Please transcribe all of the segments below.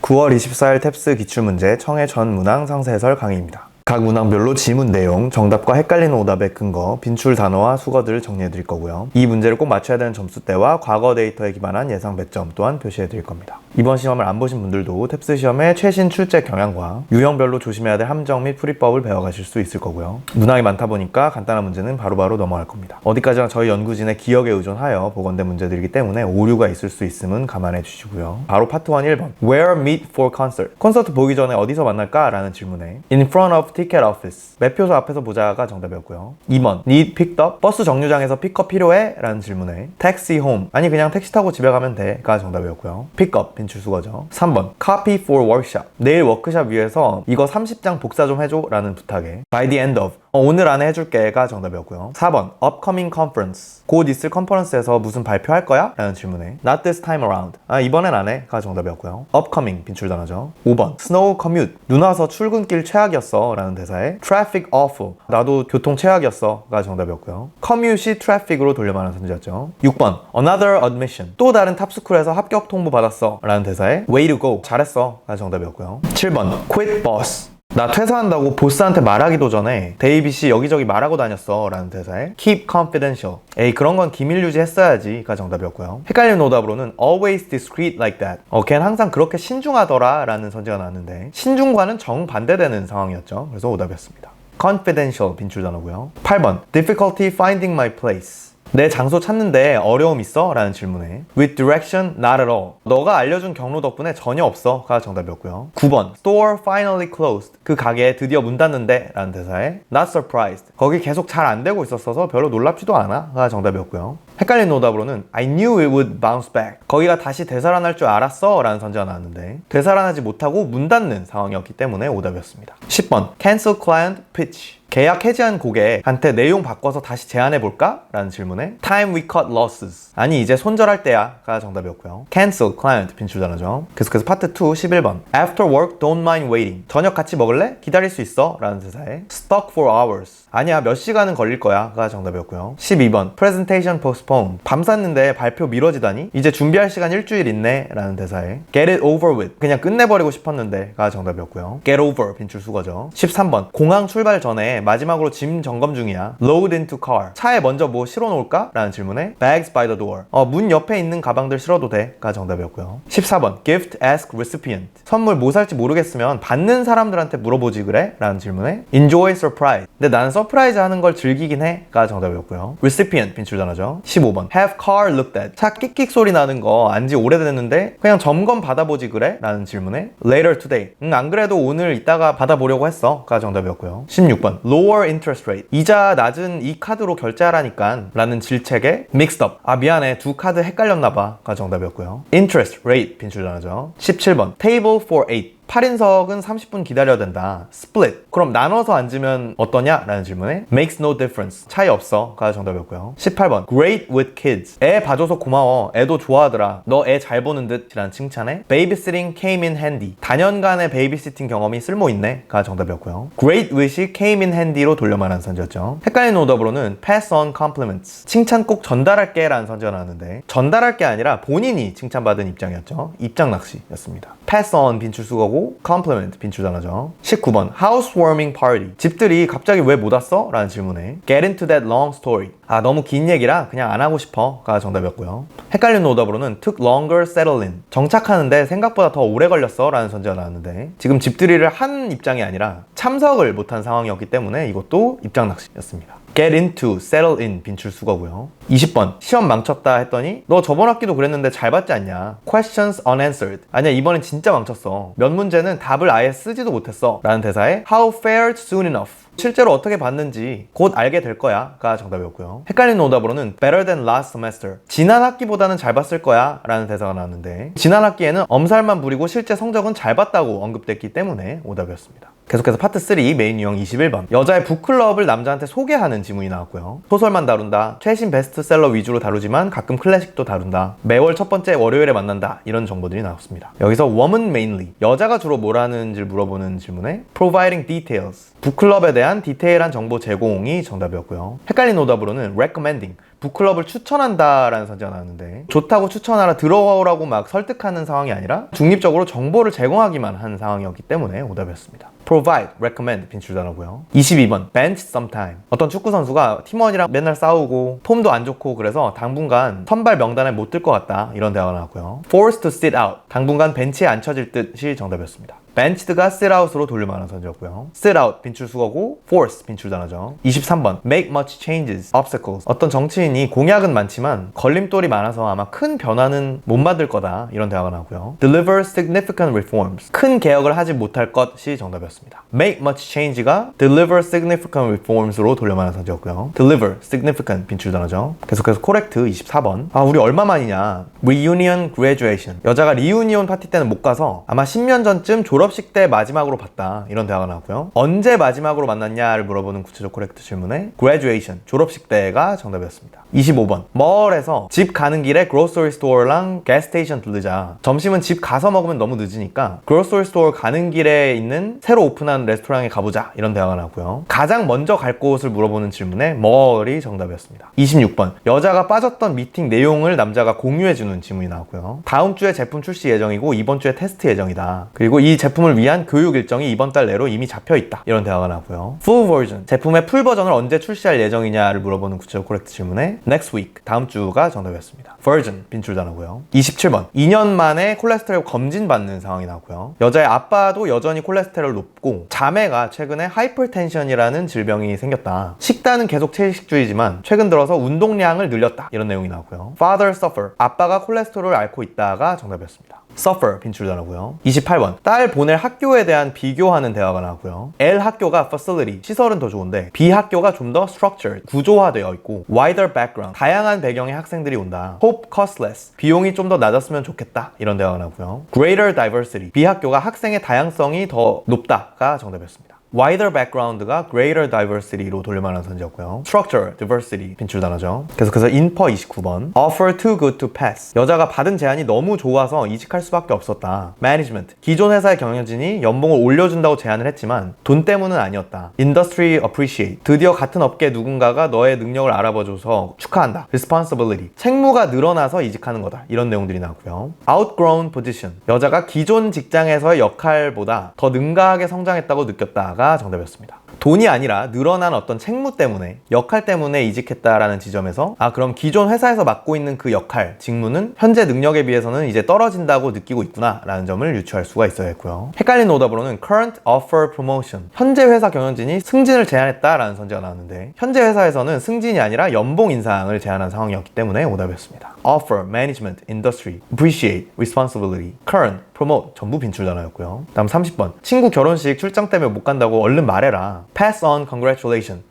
9월 24일 탭스 기출문제 청해 전 문항 상세 해설 강의입니다. 각 문항별로 지문 내용, 정답과 헷갈리는 오답의 근거, 빈출 단어와 수거들을 정리해 드릴 거고요. 이 문제를 꼭 맞춰야 되는 점수대와 과거 데이터에 기반한 예상 100점 또한 표시해 드릴 겁니다. 이번 시험을 안 보신 분들도 탭스 시험의 최신 출제 경향과 유형별로 조심해야 될 함정 및 풀이법을 배워가실 수 있을 거고요. 문항이 많다 보니까 간단한 문제는 바로바로 넘어갈 겁니다. 어디까지나 저희 연구진의 기억에 의존하여 보건된 문제들이기 때문에 오류가 있을 수 있음은 감안해 주시고요. 바로 파트 1 1번 Where meet for concert? 콘서트 보기 전에 어디서 만날까? 라는 질문에 In front of ticket office 매표소 앞에서 보자가 정답이었고요. 2번 Need picked up? 버스 정류장에서 픽업 필요해? 라는 질문에 Taxi home 아니 그냥 택시 타고 집에 가면 돼 가 정답이었고요. Pick up 빈출수거죠. 3번 Copy for workshop 내일 워크샵 위해서 이거 30장 복사 좀 해줘 라는 부탁에 By the end of 오늘 안에 해줄게 가 정답이었고요. 4번 Upcoming conference 곧 있을 컨퍼런스에서 무슨 발표할 거야? 라는 질문에 Not this time around 이번엔 안 해 가 정답이었고요. Upcoming 빈출 단어죠. 5번 Snow commute 눈 와서 출근길 최악이었어 라는 대사에 Traffic awful 나도 교통 최악이었어 가 정답이었고요. Commute이 traffic으로 돌려말하는 선지였죠. 6번 Another admission 또 다른 탑스쿨에서 합격 통보 받았어 라는 대사에 Way to go 잘했어 가 정답이었고요. 7번 Quit boss 나 퇴사한다고 보스한테 말하기도 전에 데이빗이 여기저기 말하고 다녔어 라는 대사에 Keep confidential 에이 그런 건 기밀 유지했어야지 가 정답이었고요. 헷갈리는 오답으로는 Always discreet like that 걔는 항상 그렇게 신중하더라 라는 선지가 나왔는데 신중과는 정반대되는 상황이었죠. 그래서 오답이었습니다. Confidential 빈출 단어고요. 8번 Difficulty finding my place 내 장소 찾는데 어려움 있어? 라는 질문에 With direction, not at all 너가 알려준 경로 덕분에 전혀 없어 가 정답이었고요. 9번 Store finally closed 그 가게 드디어 문 닫는데 라는 대사에 Not surprised 거기 계속 잘 안 되고 있었어서 별로 놀랍지도 않아 가 정답이었고요. 헷갈리는 오답으로는 I knew it would bounce back 거기가 다시 되살아날 줄 알았어 라는 선지가 나왔는데 되살아나지 못하고 문 닫는 상황이었기 때문에 오답이었습니다. 10번 Cancel client pitch 계약 해지한 고객한테 내용 바꿔서 다시 제안해볼까? 라는 질문에 Time we cut losses 아니 이제 손절할 때야 가 정답이었고요. Cancel client 빈출 단어죠. 계속해서 파트 2 11번 After work don't mind waiting 저녁 같이 먹을래? 기다릴 수 있어? 라는 대사에 Stuck for hours 아니야 몇 시간은 걸릴 거야 가 정답이었고요. 12번 Presentation postponed 밤 샀는데 발표 미뤄지다니 이제 준비할 시간 일주일 있네 라는 대사에 Get it over with 그냥 끝내버리고 싶었는데 가 정답이었고요. Get over 빈출 수거죠. 13번 공항 출발 전에 마지막으로 짐 점검 중이야 Load into car 차에 먼저 뭐 실어놓을까? 라는 질문에 Bags by the door 문 옆에 있는 가방들 실어도 돼 가 정답이었고요. 14번 Gift ask recipient 선물 뭐 살지 모르겠으면 받는 사람들한테 물어보지 그래? 라는 질문에 Enjoy surprise 근데 나는 서프라이즈 하는 걸 즐기긴 해 가 정답이었고요. Recipient 빈출 단어죠. 15번 Have car looked at 차 끽끽 소리 나는 거 안지 오래됐는데 그냥 점검 받아보지 그래? 라는 질문에 Later today 안 그래도 오늘 이따가 받아보려고 했어 가 정답이었고요. 16번 Lower interest rate 이자 낮은 이 카드로 결제하라니까 라는 질책에 Mixed up 미안해 두 카드 헷갈렸나봐 가 정답이었고요. Interest rate 빈출 단어죠. 17번 Table for 8 8인석은 30분 기다려야 된다. Split. 그럼 나눠서 앉으면 어떠냐? 라는 질문에 Makes no difference. 차이 없어. 가 정답이었고요. 18번 Great with kids. 애 봐줘서 고마워. 애도 좋아하더라. 너 애 잘 보는 듯. 이란 칭찬에 Babysitting came in handy. 다년간의 베이비시팅 경험이 쓸모있네. 가 정답이었고요. Great with이 came in handy로 돌려말하는 선지였죠. 헷갈리는 오답으로는 Pass on compliments. 칭찬 꼭 전달할게 라는 선지가 나왔는데 전달할 게 아니라 본인이 칭찬받은 입장이었죠. 입장 낚시였습니다. Pass on 빈출수거고 compliment 빈출 단어죠. 19번 housewarming party 집들이 갑자기 왜 못 왔어? 라는 질문에 get into that long story 너무 긴 얘기라 그냥 안 하고 싶어 가 정답이었고요. 헷갈리는 오답으로는 took longer settle in 정착하는데 생각보다 더 오래 걸렸어 라는 선지가 나왔는데 지금 집들이를 한 입장이 아니라 참석을 못한 상황이었기 때문에 이것도 입장 낚시였습니다. get into, settle in 빈출 수거고요. 20번 시험 망쳤다 했더니 너 저번 학기도 그랬는데 잘 봤지 않냐? questions unanswered 아니야 이번엔 진짜 망쳤어. 몇 문제는 답을 아예 쓰지도 못했어 라는 대사에 how fared soon enough 실제로 어떻게 봤는지 곧 알게 될 거야 가 정답이었고요. 헷갈리는 오답으로는 better than last semester 지난 학기보다는 잘 봤을 거야 라는 대사가 나왔는데 지난 학기에는 엄살만 부리고 실제 성적은 잘 봤다고 언급됐기 때문에 오답이었습니다. 계속해서 파트 3 메인 유형 21번 여자의 북클럽을 남자한테 소개하는 지문이 나왔고요. 소설만 다룬다 최신 베스트셀러 위주로 다루지만 가끔 클래식도 다룬다 매월 첫 번째 월요일에 만난다 이런 정보들이 나왔습니다. 여기서 woman mainly 여자가 주로 뭘 하는지를 물어보는 질문에 providing details 북클럽에 대한 디테일한 정보 제공이 정답이었고요. 헷갈린 오답으로는 recommending 북클럽을 추천한다라는 선지가 나왔는데 좋다고 추천하라 들어오라고 막 설득하는 상황이 아니라 중립적으로 정보를 제공하기만 한 상황이었기 때문에 오답이었습니다. provide, recommend 빈출 단어고요. 22번 bench sometime. 어떤 축구 선수가 팀원이랑 맨날 싸우고 폼도 안 좋고 그래서 당분간 선발 명단에 못 들 것 같다 이런 대화가 나왔고요. forced to sit out. 당분간 벤치에 앉혀질 뜻이 정답이었습니다. benched가 sit out으로 돌릴 만한 선지였고요. sit out 빈출 수거고 force 빈출 단어죠. 23번 make much changes, obstacles. 어떤 정치인이 공약은 많지만 걸림돌이 많아서 아마 큰 변화는 못 만들 거다 이런 대화가 나오고요. deliver significant reforms. 큰 개혁을 하지 못할 것이 정답이었습니다. make much change가 deliver significant reforms로 돌릴 만한 선지였고요. deliver significant 빈출 단어죠. 계속해서 correct 24번. 우리 얼마 만이냐. reunion graduation. 여자가 리유니온 파티 때는 못 가서 아마 10년 전쯤 졸업식 때 마지막으로 봤다 이런 대화가 나왔고요. 언제 마지막으로 만났냐를 물어보는 구체적 코렉트 질문에 graduation, 졸업식 때가 정답이었습니다. 25번 멀에서 집 가는 길에 grocery store랑 gas station 들르자. 점심은 집 가서 먹으면 너무 늦으니까 grocery store 가는 길에 있는 새로 오픈한 레스토랑에 가보자 이런 대화가 나왔고요. 가장 먼저 갈 곳을 물어보는 질문에 멀이 정답이었습니다. 26번 여자가 빠졌던 미팅 내용을 남자가 공유해주는 질문이 나왔고요. 다음 주에 제품 출시 예정이고 이번 주에 테스트 예정이다. 그리고 이 제품을 위한 교육 일정이 이번 달 내로 이미 잡혀있다 이런 대화가 나왔고요. full version 제품의 풀 버전을 언제 출시할 예정이냐를 물어보는 구체적 코렉트 질문에 next week 다음 주가 정답이었습니다. virgin 빈출 단어고요. 27번 2년 만에 콜레스테롤 검진 받는 상황이 나왔고요. 여자의 아빠도 여전히 콜레스테롤 높고 자매가 최근에 하이퍼텐션이라는 질병이 생겼다. 식단은 계속 채식주의지만 최근 들어서 운동량을 늘렸다 이런 내용이 나왔고요. father suffer 아빠가 콜레스테롤을 앓고 있다가 정답이었습니다. suffer 빈출 단어고요. 28번 딸 보낼 학교에 대한 비교하는 대화가 나왔고요. L 학교가 facility 시설은 더 좋은데 B 학교가 좀 더 structured 구조화되어 있고 wider background 다양한 배경의 학생들이 온다. hope costless 비용이 좀 더 낮았으면 좋겠다 이런 대화가 나왔고요. greater diversity B 학교가 학생의 다양성이 더 높다가 정답이었습니다. wider background가 greater diversity로 돌릴만한 선지였고요. structure, diversity 빈출 단어죠. 계속해서 인퍼 29번 offer too good to pass 여자가 받은 제안이 너무 좋아서 이직할 수밖에 없었다. management 기존 회사의 경영진이 연봉을 올려준다고 제안을 했지만 돈 때문은 아니었다. industry appreciate 드디어 같은 업계 누군가가 너의 능력을 알아봐줘서 축하한다. responsibility 책무가 늘어나서 이직하는 거다. 이런 내용들이 나왔고요. outgrown position 여자가 기존 직장에서의 역할보다 더 능가하게 성장했다고 느꼈다. 정답이었습니다. 돈이 아니라 늘어난 어떤 책무 때문에 역할 때문에 이직했다라는 지점에서 그럼 기존 회사에서 맡고 있는 그 역할, 직무는 현재 능력에 비해서는 이제 떨어진다고 느끼고 있구나 라는 점을 유추할 수가 있어야 했고요. 헷갈리는 오답으로는 current offer promotion 현재 회사 경영진이 승진을 제안했다라는 선지가 나왔는데 현재 회사에서는 승진이 아니라 연봉 인상을 제안한 상황이었기 때문에 오답이었습니다. offer, management, industry, appreciate, responsibility, current, promote 전부 빈출 단어였고요. 다음 30번 친구 결혼식 출장 때문에 못 간다고 얼른 말해라. pass on congratulation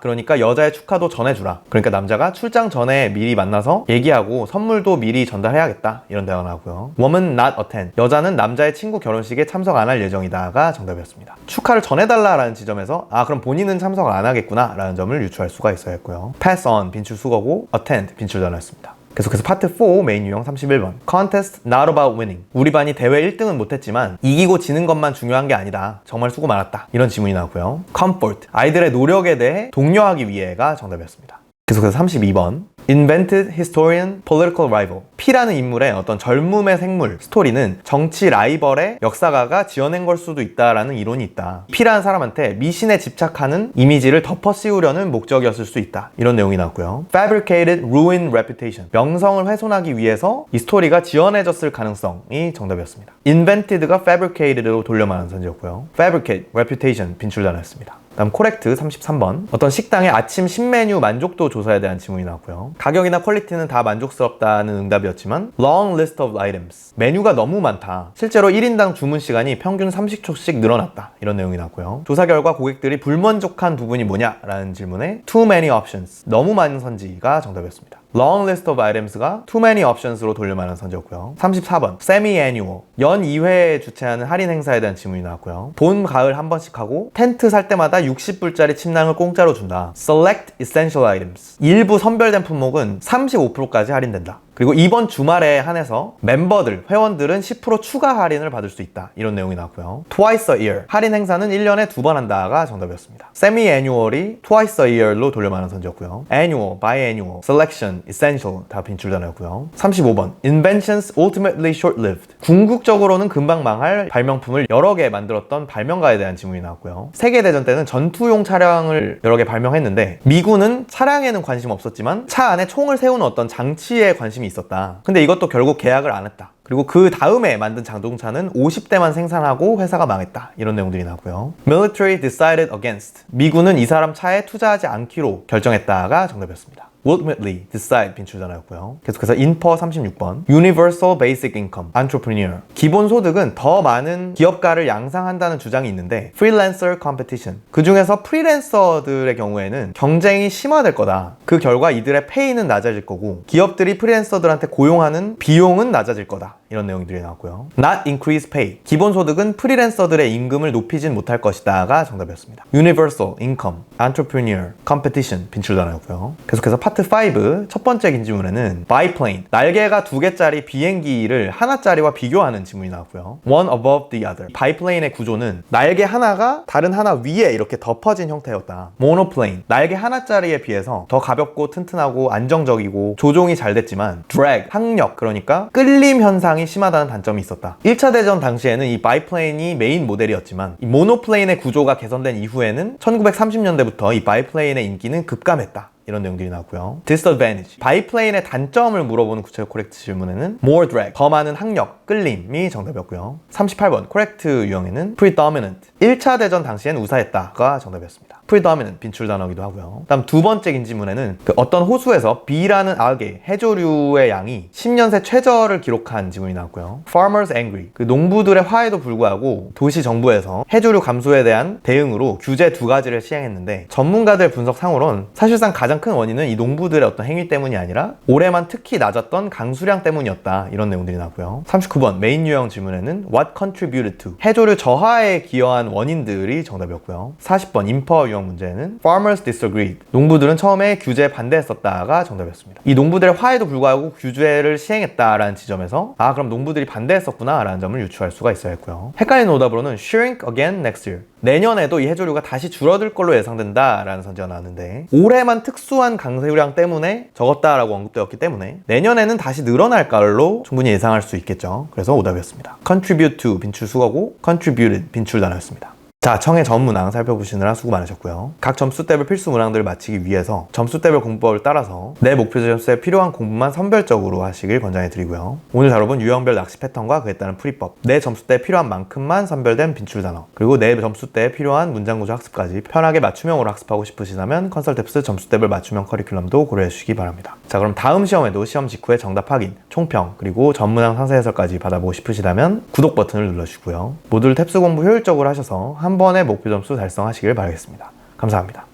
그러니까 여자의 축하도 전해주라. 그러니까 남자가 출장 전에 미리 만나서 얘기하고 선물도 미리 전달해야겠다 이런 대화가 나오고요. woman not attend 여자는 남자의 친구 결혼식에 참석 안 할 예정이다가 정답이었습니다. 축하를 전해달라라는 지점에서 그럼 본인은 참석 안 하겠구나 라는 점을 유추할 수가 있어야 했고요. pass on 빈출 수거고 attend 빈출 단어였습니다. 계속해서 파트 4 메인 유형 31번 Contest not about winning 우리 반이 대회 1등은 못했지만 이기고 지는 것만 중요한 게 아니다. 정말 수고 많았다. 이런 지문이 나왔고요. Comfort 아이들의 노력에 대해 독려하기 위해가 정답이었습니다. 계속해서 32번 Invented Historian Political Rival P라는 인물의 어떤 젊음의 생물 스토리는 정치 라이벌의 역사가가 지어낸 걸 수도 있다라는 이론이 있다. P라는 사람한테 미신에 집착하는 이미지를 덮어 씌우려는 목적이었을 수 있다. 이런 내용이 나왔고요. Fabricated Ruined Reputation 명성을 훼손하기 위해서 이 스토리가 지어내졌을 가능성이 정답이었습니다. Invented가 Fabricated로 돌려말하는 선지였고요. Fabricate, Reputation 빈출 단어였습니다. 다음 코렉트 33번 어떤 식당의 아침 신메뉴 만족도 조사에 대한 질문이 나왔고요. 가격이나 퀄리티는 다 만족스럽다는 응답이었지만 long list of items 메뉴가 너무 많다. 실제로 1인당 주문 시간이 평균 30초씩 늘어났다. 이런 내용이 나왔고요. 조사 결과 고객들이 불만족한 부분이 뭐냐라는 질문에 too many options 너무 많은 선지가 정답이었습니다. long list of items가 too many options로 돌려만한 선지였고요. 34번 semi-annual 연 2회에 주최하는 할인 행사에 대한 질문이 나왔고요. 봄, 가을 한 번씩 하고 텐트 살 때마다 60불짜리 침낭을 공짜로 준다. select essential items 일부 선별된 품목은 35%까지 할인된다. 그리고 이번 주말에 한해서 멤버들, 회원들은 10% 추가 할인을 받을 수 있다. 이런 내용이 나왔고요. Twice a year. 할인 행사는 1년에 2번 한다가 정답이었습니다. Semi-annual이 Twice a year로 돌려 말하는 선지였고요. Annual, biannual, selection, essential 다 빈출 단어였고요. 35번. Inventions ultimately short-lived. 궁극적으로는 금방 망할 발명품을 여러 개 만들었던 발명가에 대한 지문이 나왔고요. 세계대전 때는 전투용 차량을 여러 개 발명했는데 미군은 차량에는 관심 없었지만 차 안에 총을 세우는 어떤 장치에 관심이 있었다. 근데 이것도 결국 계약을 안 했다. 그리고 그 다음에 만든 자동차는 50대만 생산하고 회사가 망했다. 이런 내용들이 나왔고요. Military decided against. 미군은 이 사람 차에 투자하지 않기로 결정했다가 정답이었습니다. Ultimately decide 빈출 단어였고요. 계속해서 인퍼 36번 Universal Basic Income Entrepreneur. 기본소득은 더 많은 기업가를 양상한다는 주장이 있는데 Freelancer Competition. 그 중에서 프리랜서들의 경우에는 경쟁이 심화될 거다. 그 결과 이들의 페이는 낮아질 거고 기업들이 프리랜서들한테 고용하는 비용은 낮아질 거다. 이런 내용들이 나왔고요. Not increase pay. 기본소득은 프리랜서들의 임금을 높이진 못할 것이다가 정답이었습니다. Universal Income Entrepreneur Competition 빈출 단어였고요. 계속해서 파트 5 첫 번째 긴 지문에는 biplane 날개가 2개짜리 비행기를 하나짜리와 비교하는 지문이 나왔고요. One above the other. 바이플레인의 구조는 날개 하나가 다른 하나 위에 이렇게 덮어진 형태였다. Monoplane 날개 하나짜리에 비해서 더 가볍고 튼튼하고 안정적이고 조종이 잘 됐지만 drag 항력 그러니까 끌림 현상이 심하다는 단점이 있었다. 1차 대전 당시에는 이 바이플레인이 메인 모델이었지만 이 모노플레인의 구조가 개선된 이후에는 1930년대부터 이 바이플레인의 인기는 급감했다. 이런 내용들이 나왔고요. Disadvantage. 바이플레인의 단점을 물어보는 구체적 코렉트 질문에는 More drag. 더 많은 항력, 끌림이 정답이었고요. 38번 코렉트 유형에는 Predominant. 1차 대전 당시엔 우세했다가 정답이었습니다. Predominant 빈출 단어이기도 하고요. 다음 두 번째 긴 지문에는 어떤 호수에서 B라는 알게, 해조류의 양이 10년 새 최저를 기록한 지문이 나왔고요. Farmers angry. 농부들의 화에도 불구하고 도시 정부에서 해조류 감소에 대한 대응으로 규제 2가지를 시행했는데 전문가들 분석상으로는 사실상 가장 큰 원인은 이 농부들의 어떤 행위 때문이 아니라 올해만 특히 낮았던 강수량 때문이었다. 이런 내용들이 나왔고요. 39번 메인 유형 질문에는 What contributed to? 해조류 저하에 기여한 원인들이 정답이었고요. 40번 인퍼 유형 문제는 Farmers disagreed. 농부들은 처음에 규제에 반대했었다가 정답이었습니다. 이 농부들의 화에도 불구하고 규제를 시행했다라는 지점에서 그럼 농부들이 반대했었구나 라는 점을 유추할 수가 있어야 했고요. 헷갈리는 오답으로는 Shrink again next year. 내년에도 이 해조류가 다시 줄어들 걸로 예상된다 라는 선지가 나왔는데 올해만 특수한 강수량 때문에 적었다라고 언급되었기 때문에 내년에는 다시 늘어날 걸로 충분히 예상할 수 있겠죠. 그래서 오답이었습니다. Contribute to 빈출 수거고 Contributed 빈출 단어였습니다. 자, 청해 전 문항 살펴보시느라 수고 많으셨고요. 각 점수대별 필수 문항들을 마치기 위해서 점수대별 공부법을 따라서 내 목표 점수에 필요한 공부만 선별적으로 하시길 권장해 드리고요. 오늘 다뤄본 유형별 낚시 패턴과 그에 따른 풀이법, 내 점수대에 필요한 만큼만 선별된 빈출 단어, 그리고 내 점수대에 필요한 문장 구조 학습까지 편하게 맞춤형으로 학습하고 싶으시다면 컨설탭스 점수대별 맞춤형 커리큘럼도 고려해 주시기 바랍니다. 자, 그럼 다음 시험에도 시험 직후에 정답 확인, 총평, 그리고 전 문항 상세 해설까지 받아보고 싶으시다면 구독 버튼을 눌러주시고요. 모두를 탭스 공부 효율적으로 하셔서 한 번에 목표 점수 달성하시길 바라겠습니다. 감사합니다.